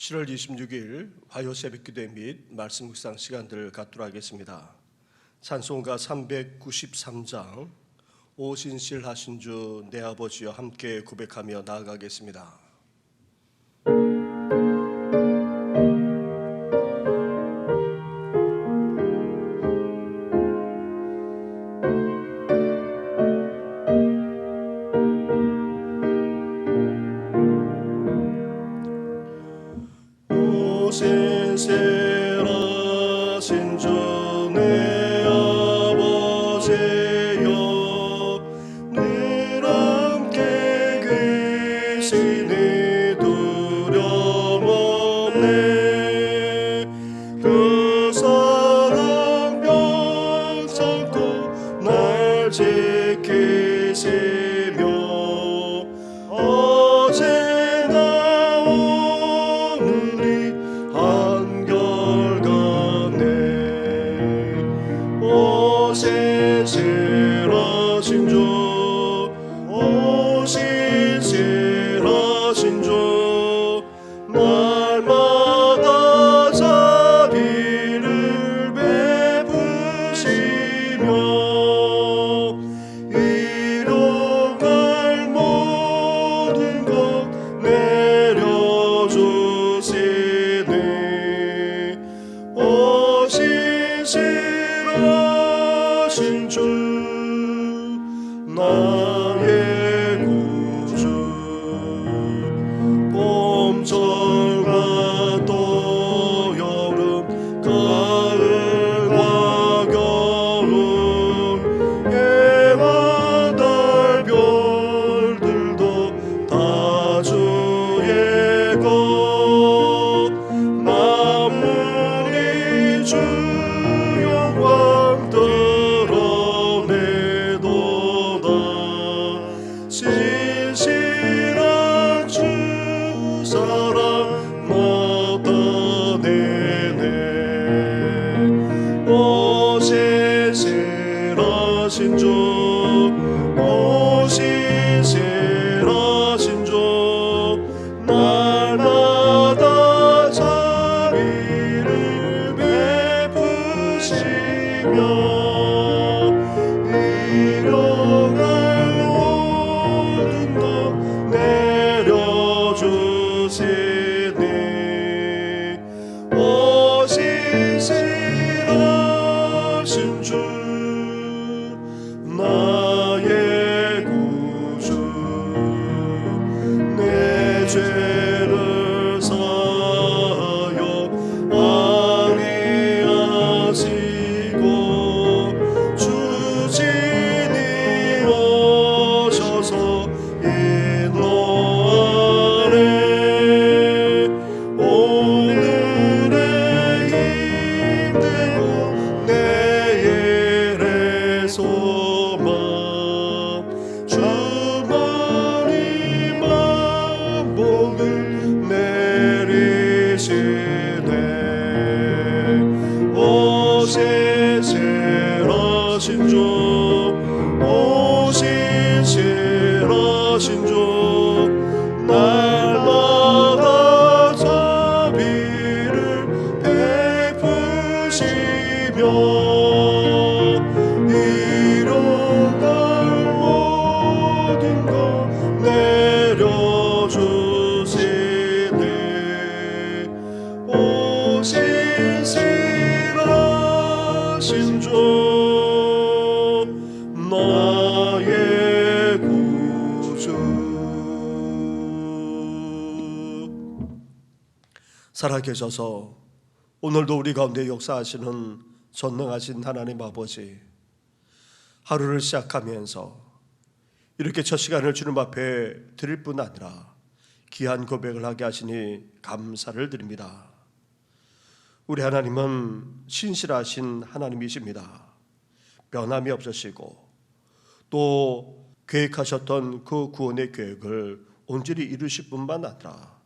7월 26일 화요 새벽기도 및 말씀 묵상 시간들을 갖도록 하겠습니다. 찬송가 393장 오신실하신 주 내 아버지여 함께 고백하며 나아가겠습니다. 신실하신 주 내 아버지여 늘 함께 계시니 두려움 없네. 그 사랑 벽잡고 날 지키시며 어제나 오늘이 한결같네. 오신실하신 주 오신실하신 주 날마다 자비를 베푸시며 일용할 모든 것 내려주시네. 오신실하신 주 나의 구주 봄철과 또 여름 가을과 겨울 해와 달 별들도 다 주의 것 만물이 주 영광 드러내도다. 신실한 주 사랑 나타내네. 오신실하신 주 오신실하신 주 날마다 자비를 베푸시며 일용할 모든 것 내려주시네. 오신실하신 주 나의 구주 내 죄를 사하여 안위하시고 주진이 오셔서 인도하네. 오늘의 힘되고 내일의 소망 주머니 만복을 내리시네. 오신실하신 주 오신실하신 주 날마다 자비를 베푸시며 일용할 모든 것 내려주시네. 오신실하신 주 나의 구주. 살아계셔서 오늘도 우리 가운데 역사하시는 전능하신 하나님 아버지, 하루를 시작하면서 이렇게 첫 시간을 주님 앞에 드릴 뿐 아니라 귀한 고백을 하게 하시니 감사를 드립니다. 우리 하나님은 신실하신 하나님이십니다. 변함이 없으시고 또 계획하셨던 그 구원의 계획을 온전히 이루실 뿐만 아니라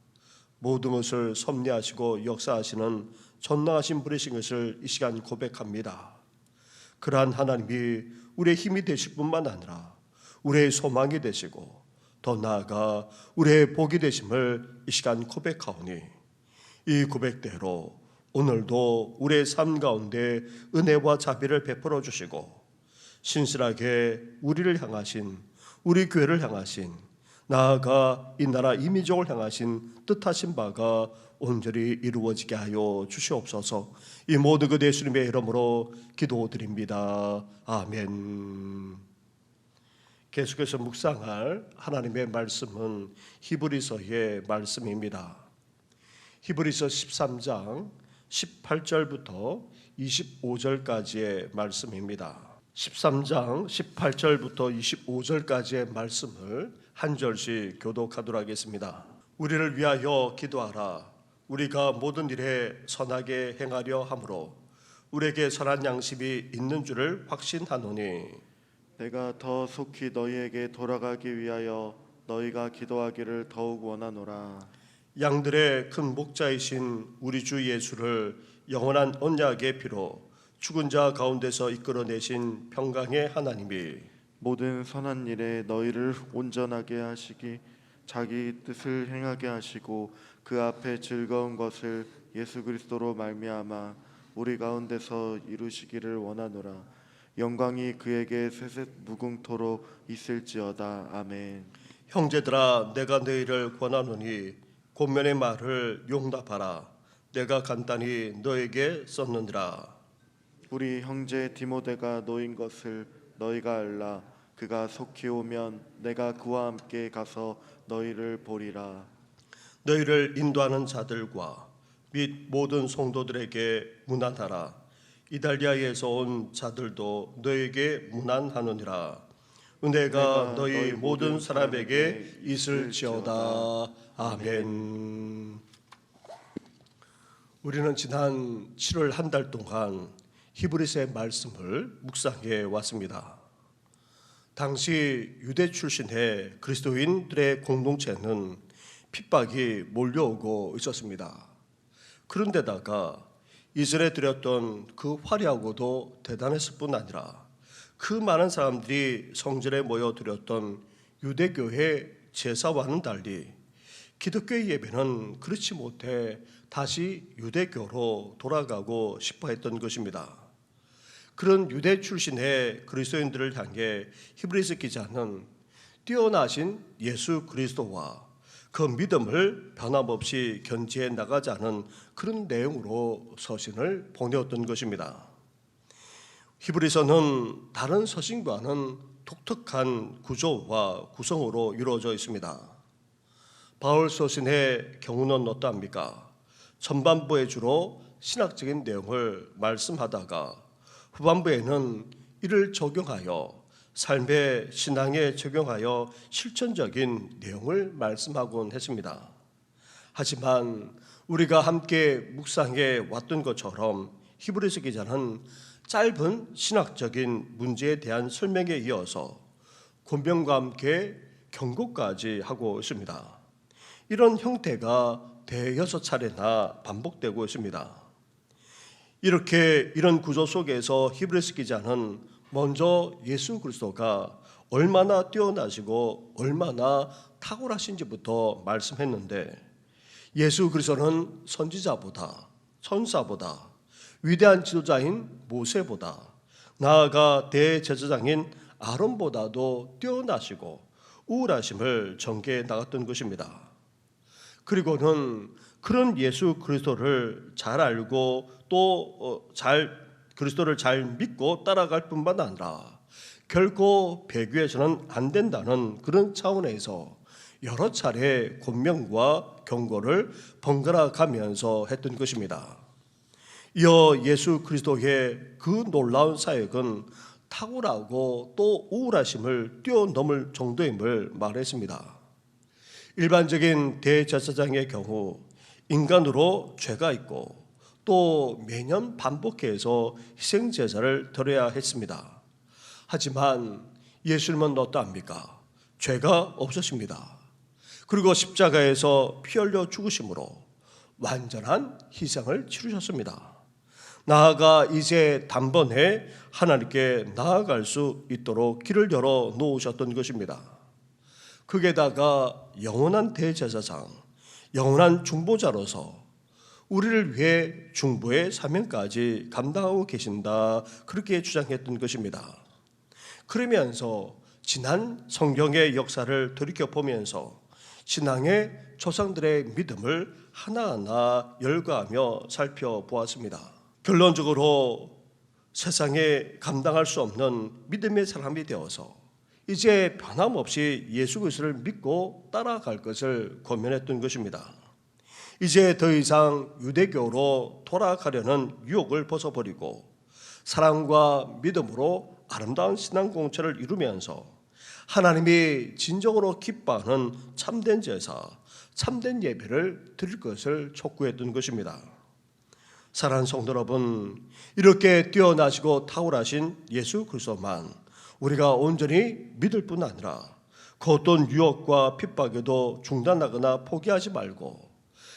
모든 것을 섭리하시고 역사하시는 전능하신 분이신 것을 이 시간 고백합니다. 그러한 하나님이 우리의 힘이 되실 뿐만 아니라 우리의 소망이 되시고 더 나아가 우리의 복이 되심을 이 시간 고백하오니 이 고백대로 오늘도 우리의 삶 가운데 은혜와 자비를 베풀어 주시고 신실하게 우리를 향하신, 우리 교회를 향하신, 나아가 이 나라 이민족을 향하신 뜻하신 바가 온전히 이루어지게 하여 주시옵소서. 이 모든 것 예수님의 이름으로 기도드립니다. 아멘. 계속해서 묵상할 하나님의 말씀은 히브리서의 말씀입니다. 히브리서 13장 18절부터 25절까지의 말씀입니다. 13장 18절부터 25절까지의 말씀을 한 절씩 교독하도록 하겠습니다. 우리를 위하여 기도하라. 우리가 모든 일에 선하게 행하려 함으로 우리에게 선한 양심이 있는 줄을 확신하노니 내가 더 속히 너희에게 돌아가기 위하여 너희가 기도하기를 더욱 원하노라. 양들의 큰 목자이신 우리 주 예수를 영원한 언약의 피로 죽은 자 가운데서 이끌어내신 평강의 하나님이 모든 선한 일에 너희를 온전하게 하시기 자기 뜻을 행하게 하시고 그 앞에 즐거운 것을 예수 그리스도로 말미암아 우리 가운데서 이루시기를 원하노라. 영광이 그에게 세세 무궁토록 있을지어다. 아멘. 형제들아, 내가 너희를 권하노니 권면의 말을 용납하라. 내가 간단히 너에게 썼느니라. 우리 형제 디모데가 너인 것을 너희가 알라. 그가 속히 오면 내가 그와 함께 가서 너희를 보리라. 너희를 인도하는 자들과 및 모든 성도들에게 문안하라. 이달리아에서 온 자들도 너에게 문안하느니라. 은혜가 너희 모든 사람에게 있을지어다. 아멘. 우리는 지난 7월 한 달 동안 히브리서의 말씀을 묵상해 왔습니다. 당시 유대 출신의 그리스도인들의 공동체는 핍박이 몰려오고 있었습니다. 그런데다가 이전에 드렸던 그 화려하고도 대단했을 뿐 아니라 그 많은 사람들이 성전에 모여 드렸던 유대교회 제사와는 달리 기독교의 예배는 그렇지 못해 다시 유대교로 돌아가고 싶어 했던 것입니다. 그런 유대 출신의 그리스도인들을 향해 히브리서 기자는 뛰어나신 예수 그리스도와 그 믿음을 변함없이 견지해 나가자는 그런 내용으로 서신을 보내었던 것입니다. 히브리서는 다른 서신과는 독특한 구조와 구성으로 이루어져 있습니다. 바울 서신의 경우는 어떠합니까? 전반부에 주로 신학적인 내용을 말씀하다가 후반부에는 이를 적용하여 삶의 신앙에 적용하여 실천적인 내용을 말씀하곤 했습니다. 하지만 우리가 함께 묵상해 왔던 것처럼 히브리서 기자는 짧은 신학적인 문제에 대한 설명에 이어서 권면과 함께 경고까지 하고 있습니다. 이런 형태가 대여섯 차례나 반복되고 있습니다. 이런 구조 속에서 히브리서 기자는 먼저 예수 그리스도가 얼마나 뛰어나시고 얼마나 탁월하신지부터 말씀했는데, 예수 그리스도는 선지자보다, 천사보다, 위대한 지도자인 모세보다, 나아가 대제사장인 아론보다도 뛰어나시고 우월하심을 전개해 나갔던 것입니다. 그리고는 그런 예수 그리스도를 잘 알고 또 그리스도를 잘 믿고 따라갈 뿐만 아니라 결코 배교해서는 안 된다는 그런 차원에서 여러 차례 권면과 경고를 번갈아 가면서 했던 것입니다. 이어 예수 그리스도의 그 놀라운 사역은 탁월하고 또 우월하심을 뛰어넘을 정도임을 말했습니다. 일반적인 대제사장의 경우 인간으로 죄가 있고 또 매년 반복해서 희생제사를 드려야 했습니다. 하지만 예수님은 어떠합니까? 죄가 없으십니다. 그리고 십자가에서 피 흘려 죽으심으로 완전한 희생을 치르셨습니다. 나아가 이제 단번에 하나님께 나아갈 수 있도록 길을 열어 놓으셨던 것입니다. 거기에다가 영원한 대제사장, 영원한 중보자로서 우리를 위해 중보의 사명까지 감당하고 계신다, 그렇게 주장했던 것입니다. 그러면서 지난 성경의 역사를 돌이켜보면서 신앙의 조상들의 믿음을 하나하나 열거하며 살펴보았습니다. 결론적으로 세상에 감당할 수 없는 믿음의 사람이 되어서 이제 변함없이 예수 그리스도를 믿고 따라갈 것을 권면했던 것입니다. 이제 더 이상 유대교로 돌아가려는 유혹을 벗어버리고 사랑과 믿음으로 아름다운 신앙 공체를 이루면서 하나님이 진정으로 기뻐하는 참된 제사, 참된 예배를 드릴 것을 촉구했던 것입니다. 사랑하는 성도 여러분, 이렇게 뛰어나시고 탁월하신 예수 그리스도만 우리가 온전히 믿을 뿐 아니라 그 어떤 유혹과 핍박에도 중단하거나 포기하지 말고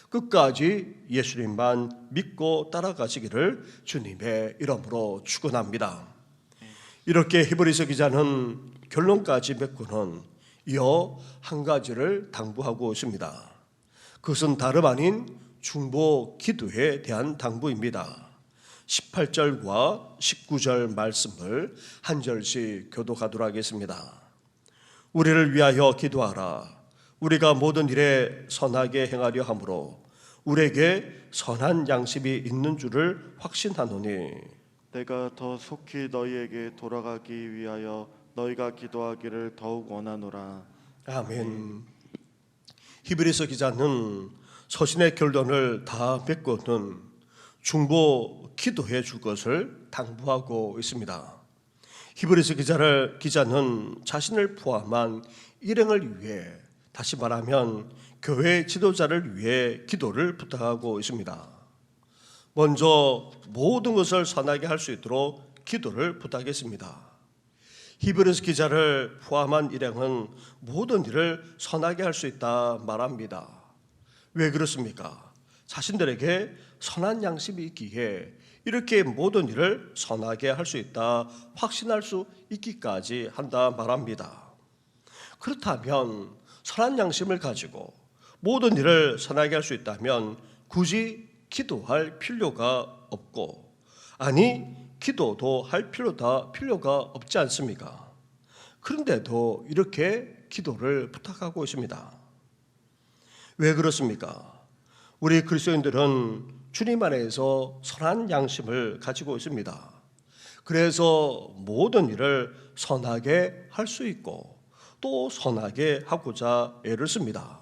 끝까지 예수님만 믿고 따라가시기를 주님의 이름으로 축원합니다. 이렇게 히브리서 기자는 결론까지 맺고는 이어 한 가지를 당부하고 있습니다. 그것은 다름 아닌 중보 기도에 대한 당부입니다. 18절과 19절 말씀을 한 절씩 교독하도록 하겠습니다. 우리를 위하여 기도하라. 우리가 모든 일에 선하게 행하려 함으로 우리에게 선한 양심이 있는 줄을 확신하노니 내가 더 속히 너희에게 돌아가기 위하여 너희가 기도하기를 더욱 원하노라. 아멘. 히브리서 기자는 서신의 결론을 다 맺고는 중보 기도해 줄 것을 당부하고 있습니다. 히브리서 기자는 자신을 포함한 일행을 위해, 다시 말하면 교회 지도자를 위해 기도를 부탁하고 있습니다. 먼저 모든 것을 선하게 할 수 있도록 기도를 부탁했습니다. 히브리서 기자를 포함한 일행은 모든 일을 선하게 할 수 있다 말합니다. 왜 그렇습니까? 자신들에게 선한 양심이 있기에 이렇게 모든 일을 선하게 할 수 있다 확신할 수 있기까지 한다 말합니다. 그렇다면 선한 양심을 가지고 모든 일을 선하게 할 수 있다면 굳이 기도할 필요가 없고, 아니 기도도 할 필요가 없지 않습니까? 그런데도 이렇게 기도를 부탁하고 있습니다. 왜 그렇습니까? 우리 그리스도인들은 주님 안에서 선한 양심을 가지고 있습니다. 그래서 모든 일을 선하게 할 수 있고 또 선하게 하고자 애를 씁니다.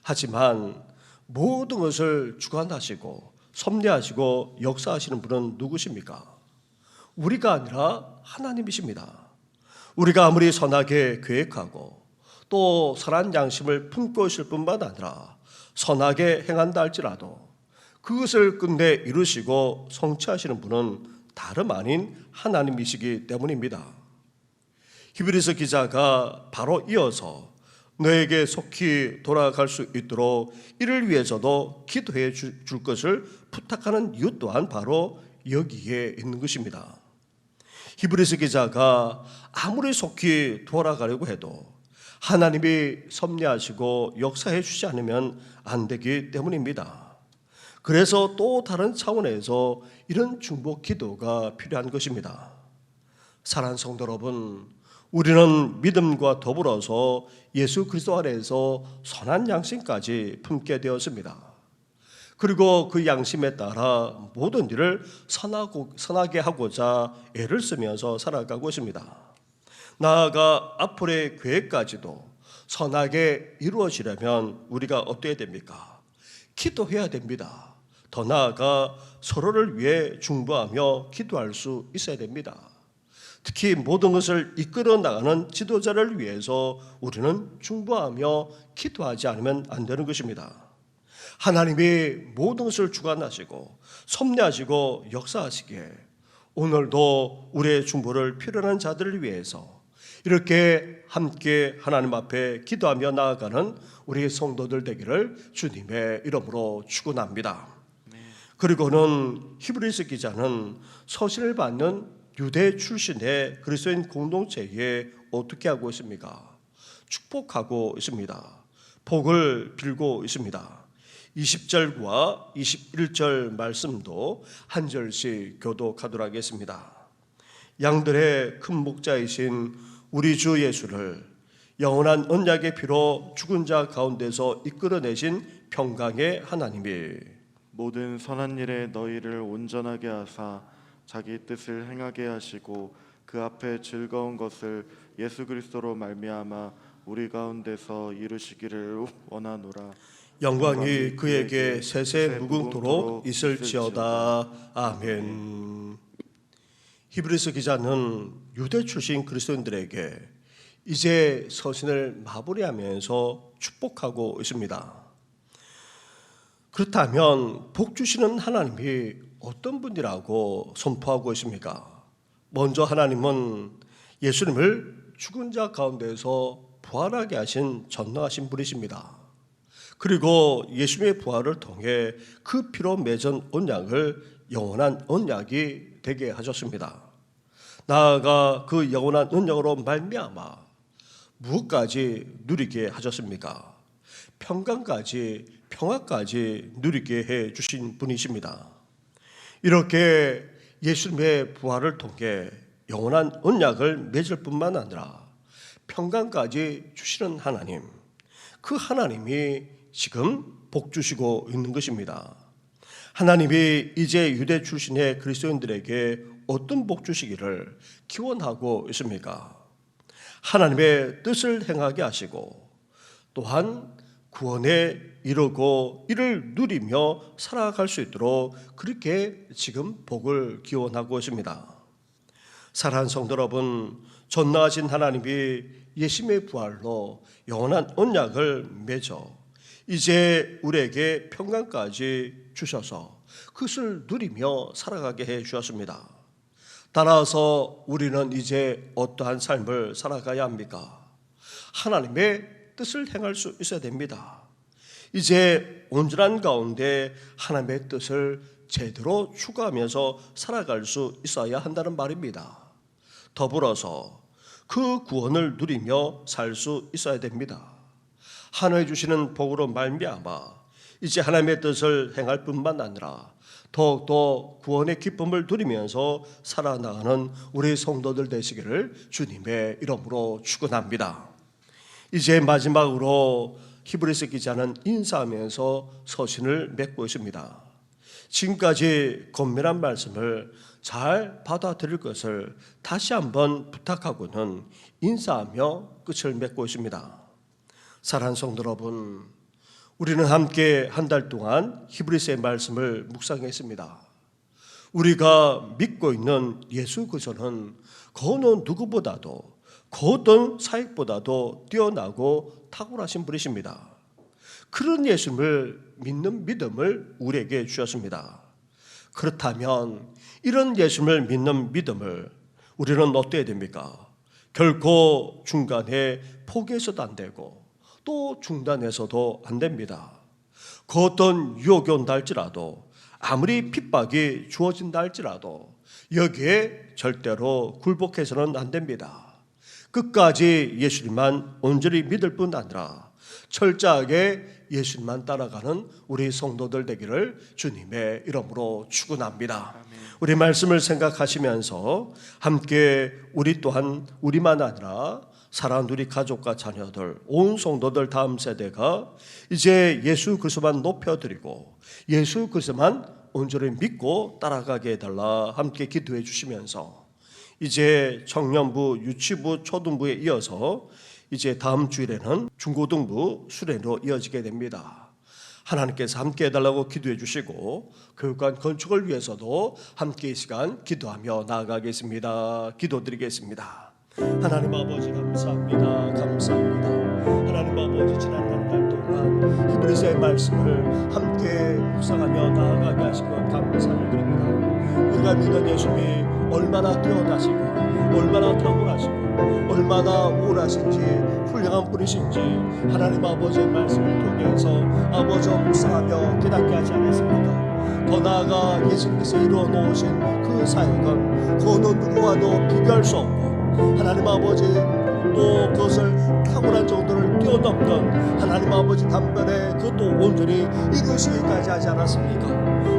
하지만 모든 것을 주관하시고 섭리하시고 역사하시는 분은 누구십니까? 우리가 아니라 하나님이십니다. 우리가 아무리 선하게 계획하고 또 선한 양심을 품고 있을 뿐만 아니라 선하게 행한다 할지라도 그것을 끝내 이루시고 성취하시는 분은 다름 아닌 하나님이시기 때문입니다. 히브리서 기자가 바로 이어서 너에게 속히 돌아갈 수 있도록 이를 위해서도 기도해 줄 것을 부탁하는 이유 또한 바로 여기에 있는 것입니다. 히브리서 기자가 아무리 속히 돌아가려고 해도 하나님이 섭리하시고 역사해 주지 않으면 안 되기 때문입니다. 그래서 또 다른 차원에서 이런 중보 기도가 필요한 것입니다. 사랑하는 성도 여러분, 우리는 믿음과 더불어서 예수 그리스도 안에서 선한 양심까지 품게 되었습니다. 그리고 그 양심에 따라 모든 일을 선하게 하고자 애를 쓰면서 살아가고 있습니다. 나아가 앞으로의 계획까지도 선하게 이루어지려면 우리가 어떻게 됩니까? 기도해야 됩니다. 더 나아가 서로를 위해 중보하며 기도할 수 있어야 됩니다. 특히 모든 것을 이끌어 나가는 지도자를 위해서 우리는 중보하며 기도하지 않으면 안 되는 것입니다. 하나님이 모든 것을 주관하시고 섭리하시고 역사하시기에 오늘도 우리의 중보를 필요한 자들을 위해서 이렇게 함께 하나님 앞에 기도하며 나아가는 우리 성도들 되기를 주님의 이름으로 축원합니다. 그리고는 히브리서 기자는 서신을 받는 유대 출신의 그리스도인 공동체에 어떻게 하고 있습니까? 축복하고 있습니다. 복을 빌고 있습니다. 20절과 21절 말씀도 한 절씩 교독하도록 하겠습니다. 양들의 큰 목자이신 우리 주 예수를 영원한 언약의 피로 죽은 자 가운데서 이끌어내신 평강의 하나님이 모든 선한 일에 너희를 온전하게 하사 자기 뜻을 행하게 하시고 그 앞에 즐거운 것을 예수 그리스도로 말미암아 우리 가운데서 이루시기를 원하노라. 영광이 그에게 세세 무궁토록 있을지어다. 아멘. 히브리서 기자는 유대 출신 그리스도인들에게 이제 서신을 마무리하면서 축복하고 있습니다. 그렇다면 복 주시는 하나님이 어떤 분이라고 선포하고 있습니까? 먼저 하나님은 예수님을 죽은 자 가운데서 부활하게 하신 전능하신 분이십니다. 그리고 예수님의 부활을 통해 그 피로 맺은 언약을 영원한 언약이 되게 하셨습니다. 나아가 그 영원한 언약으로 말미암아 무엇까지 누리게 하셨습니까? 평화까지 누리게 해 주신 분이십니다. 이렇게 예수님의 부활을 통해 영원한 언약을 맺을 뿐만 아니라 평강까지 주시는 하나님, 그 하나님이 지금 복 주시고 있는 것입니다. 하나님이 이제 유대 출신의 그리스도인들에게 어떤 복 주시기를 기원하고 있습니까? 하나님의 뜻을 행하게 하시고 또한 구원에 이르고 이를 누리며 살아갈 수 있도록 그렇게 지금 복을 기원하고 있습니다. 사랑하는 성도 여러분, 전능하신 하나님이 예수님의 부활로 영원한 언약을 맺어 이제 우리에게 평강까지 주셔서 그것을 누리며 살아가게 해 주셨습니다. 따라서 우리는 이제 어떠한 삶을 살아가야 합니까? 하나님의 뜻을 행할 수 있어야 됩니다. 이제 온전한 가운데 하나님의 뜻을 제대로 추구하면서 살아갈 수 있어야 한다는 말입니다. 더불어서 그 구원을 누리며 살 수 있어야 됩니다. 하나님 주시는 복으로 말미암아 이제 하나님의 뜻을 행할 뿐만 아니라 더욱더 구원의 기쁨을 누리면서 살아나가는 우리 성도들 되시기를 주님의 이름으로 축원합니다. 이제 마지막으로 히브리서 기자는 인사하면서 서신을 맺고 있습니다. 지금까지 권면한 말씀을 잘 받아들일 것을 다시 한번 부탁하고는 인사하며 끝을 맺고 있습니다. 사랑하는 성도 여러분, 우리는 함께 한 달 동안 히브리서의 말씀을 묵상했습니다. 우리가 믿고 있는 예수 그리스도는 그 어느 누구보다도 그 어떤 사역보다도 뛰어나고 탁월하신 분이십니다. 그런 예수님을 믿는 믿음을 우리에게 주셨습니다. 그렇다면 이런 예수님을 믿는 믿음을 우리는 어때야 됩니까? 결코 중간에 포기해서도 안 되고 또 중단해서도 안 됩니다. 그 어떤 유혹이 온다 할지라도 아무리 핍박이 주어진다 할지라도 여기에 절대로 굴복해서는 안 됩니다. 끝까지 예수님만 온전히 믿을 뿐 아니라 철저하게 예수님만 따라가는 우리 성도들 되기를 주님의 이름으로 축원합니다. 우리 말씀을 생각하시면서 함께 우리 또한 우리만 아니라 사랑하는 우리 가족과 자녀들, 온 성도들 다음 세대가 이제 예수 그리스도만 높여드리고 예수 그리스도만 온전히 믿고 따라가게 해달라 함께 기도해 주시면서 이제 청년부, 유치부, 초등부에 이어서 이제 다음 주일에는 중고등부 수련으로 이어지게 됩니다. 하나님께서 함께 해달라고 기도해 주시고 교육관 건축을 위해서도 함께 이 시간 기도하며 나아가겠습니다. 기도드리겠습니다. 하나님 아버지 감사합니다. 감사합니다. 하나님 아버지 지난 한 달 동안 히브리서의 말씀을 함께 묵상하며 나아가게 하신 것 감사를 드립니다. 우리가 믿는 예수님이 얼마나 뛰어나시고 얼마나 탁월하시고 얼마나 우월하신지 훌륭한 분이신지 하나님 아버지의 말씀을 통해서 아버지 묵상하며 깨닫게 하지 않았습니까? 더 나아가 예수님께서 이루어 놓으신 그 사역은 그 어느 누구와도 비교할 수 없고 하나님 아버지 또 그것을 탁월한 정도를 뛰어넘는 하나님 아버지 단번에 그것도 온전히 이루시기까지 하지 않았습니까?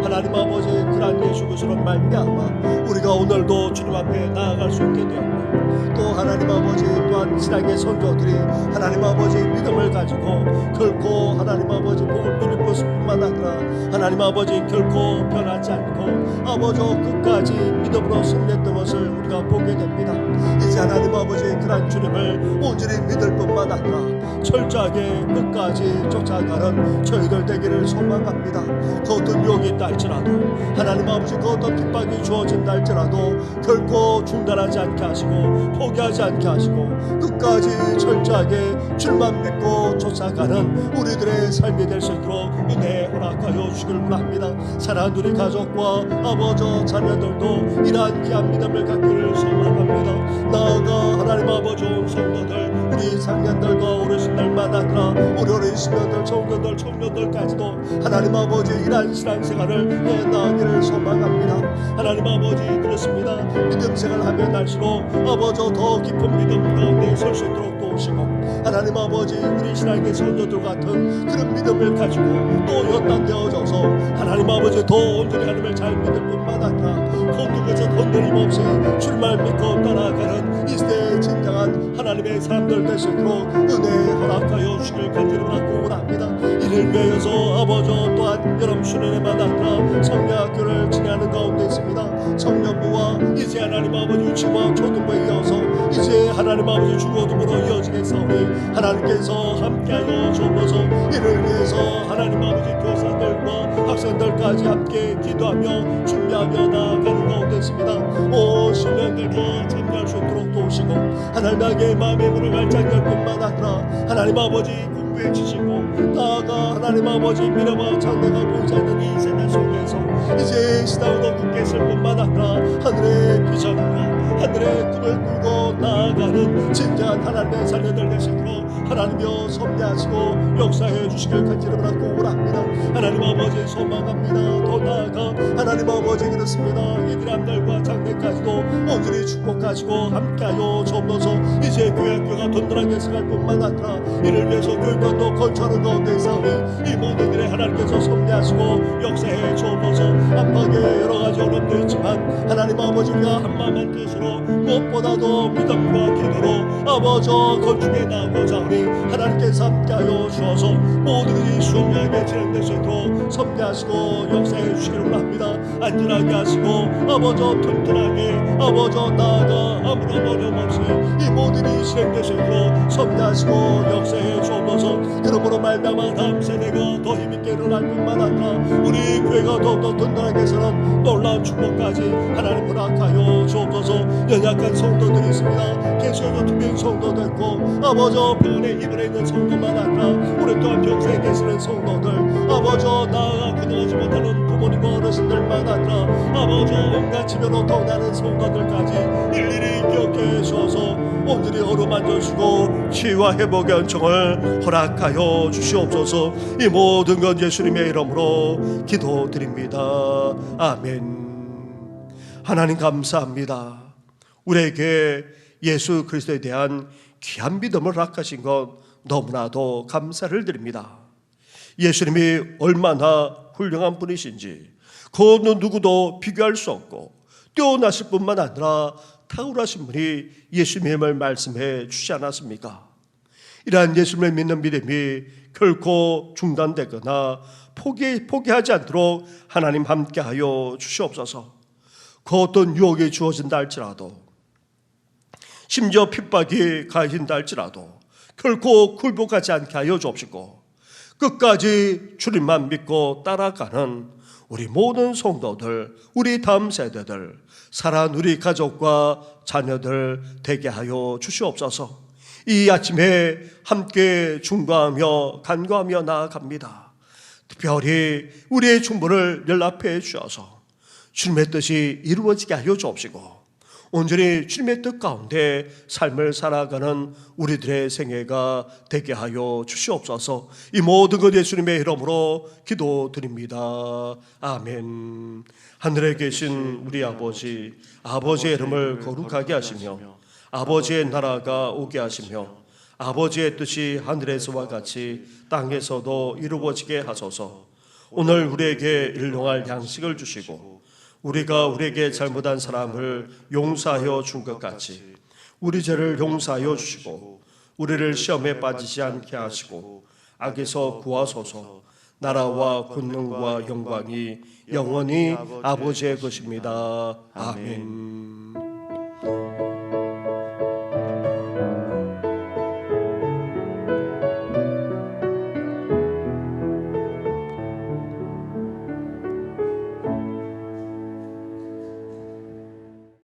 하나님 아버지 그러한 예수 그리스도로 말미암아 우리가 오늘도 주님 앞에 나아갈 수 있게 되었고, 또 하나님 아버지 또한 신앙의 선조들이 하나님 아버지 믿음을 가지고 결코 하나님 아버지 복을 누릴 것뿐만 아니라 하나님 아버지 결코 변하지 않고 아버지 끝까지 믿음으로 승리했던 것을 우리가 보게 됩니다. 이제 하나님 아버지 그러한 주님을 온전히 믿을 뿐만 아니라 철저하게 끝까지 쫓아가는 저희들 되기를 소망합니다. 그 어떤 유혹이 있다 할지라도 하나님 아버지 그 어떤 핍박이 주어진다 할지라도 결코 중단하지 않게 하시고 포기하지 않게 하시고 끝까지 철저하게 주님만 믿고 쫓아가는 우리들의 삶이 될 수 있도록 은혜 허락하여 주시길 원합니다. 사랑하는 우리 가족과 아버지 자녀들도 이러한 귀한 믿음을 갖기를 소망합니다. 나아가 하나님 아버지 온 성도들, 우리 장년들과 어르신들만 아니라 우리 어린 시민들, 청년들, 청년들까지도 하나님 아버지 이러한 신앙생활을 해나가기를 소망합니다. 하나님 아버지 그렇습니다. 믿음 생활하며 날수록 아버지 더 깊은 믿음 가운데 설 수 있도록 도우시고, 하나님 아버지 우리 신앙의 성도들 같은 그런 믿음을 가지고 또 연단되어져서 하나님 아버지 더 온전히 하나님을 잘 믿을 뿐만 아니라 거두고서 흔들림 없이 주님을 믿고 따라가는 이 시대의 진정한 하나님의 사람들 될 수 있도록 은혜 허락하여 주시길 간절히 원합니다. 이를 위하여서 아버지 또한 여름 수련회만 아니라 성야학교를 진행하는 가운데 있습니다. 청년부와 이제 하나님 아버지 유치부와 초등부에 이어서 이제 하나님 아버지 중고등부로 이어지겠사오니 하나님께서 함께하여 주옵소서. 이를 위해서 하나님 아버지 교사들과 학생들까지 함께 기도하며 준비하며 나아가는 가운데 있습니다. 오 신령들과 참여할 수 있도록 도우시고 하나님의 마음의 문을 활짝 열 뿐만 아니라 하나님 아버지 공부해 주시고 나아가 하나님 아버지 미래와 장래가 보이지 않는 이 세대 속에서 이제 시다우도 굳게 설 뿐만 아니라 하늘의 비전과 하늘의 꿈을 꾸고 나아가는 진정한 하나님의 자녀들 되시도록 하나님이여 섭리하시고 역사해 주시길 간절히 원합니다. 하나님 아버지 소망합니다. 더 나아가 하나님 아버지 그렇습니다. 이들의 암들과 장래까지도 온전히 축복하시고 함께하여 주옵소서. 이제 교회 학교가 든든하게 생활 뿐만 아니라 이를 위해서 교육관도 건축하는 가운데 있사오니 이 모든 일에 하나님께서 섭리하시고 역사해 주옵소서. 안팎에 여러 가지 어려움도 있지만 하나님 아버지 우리가 한마음 한 뜻으로 무엇보다도 믿음과 기도로 아버지 건축에 나아가자 하오니 하나님께서 함께하여 주셔서 모든 일이 순조하게 진행될 수 있도록 섭리하시고 역사해 주시기를 원합니다. 안전하게 하시고 아버지 튼튼하게 아버지 나아가 아무런 어려움 없이 이 모든 일이 진행될 수 있도록 섭리하시고 역사해 주옵소서. 그러므로 말미암아 다음 세대가 더 힘있게 일어날 뿐만 아니라 우리 교회가 더욱더 든든하게 서는 놀라운 축복까지 하나님 허락하여 주옵소서. 연약한 성도들이 있습니다. 계속해서 투병 성도도 있고 아버지 병원에 입원해 있는 성도만 아니라 우리 또한 병상에 계시는 성도들 아버지 나아가 기도하지 못하는 부모님과 어르신들만 아니라 아버지 온갖 지면으로 떠나는 성도들까지 일일이 기억해 주셔서 온전히 어루만져 주시고 치유와 회복의 은총을 허락하여 주시옵소서. 이 모든 건 예수님의 이름으로 기도드립니다. 아멘. 하나님 감사합니다. 우리에게 예수 그리스도에 대한 귀한 믿음을 허락하신 것 너무나도 감사를 드립니다. 예수님이 얼마나 훌륭한 분이신지 그 어느 누구도 비교할 수 없고 뛰어나실 뿐만 아니라 탁월하신 분이 예수님을 말씀해 주지 않았습니까? 이러한 예수님을 믿는 믿음이 결코 중단되거나 포기하지 않도록 하나님 함께하여 주시옵소서. 그 어떤 유혹이 주어진다 할지라도 심지어 핍박이 가해진다 할지라도 결코 굴복하지 않게 하여 주옵시고 끝까지 주님만 믿고 따라가는 우리 모든 성도들, 우리 다음 세대들, 사랑하는 우리 가족과 자녀들 되게 하여 주시옵소서. 이 아침에 함께 중과하며 간구하며 나아갑니다. 특별히 우리의 충분을 연락해 주셔서 주님의 뜻이 이루어지게 하여 주옵시고 온전히 주님의 뜻 가운데 삶을 살아가는 우리들의 생애가 되게 하여 주시옵소서. 이 모든 것 예수님의 이름으로 기도드립니다. 아멘. 하늘에 계신 우리 아버지의 이름을 거룩하게 하시며 아버지의 나라가 오게 하시며 아버지의 뜻이 하늘에서와 같이 땅에서도 이루어지게 하소서. 오늘 우리에게 일용할 양식을 주시고 우리가 우리에게 잘못한 사람을 용서하여 준 것 같이 우리 죄를 용서하여 주시고 우리를 시험에 빠지지 않게 하시고 악에서 구하소서. 나라와 권능과 영광이 영원히 아버지의 것입니다. 아멘.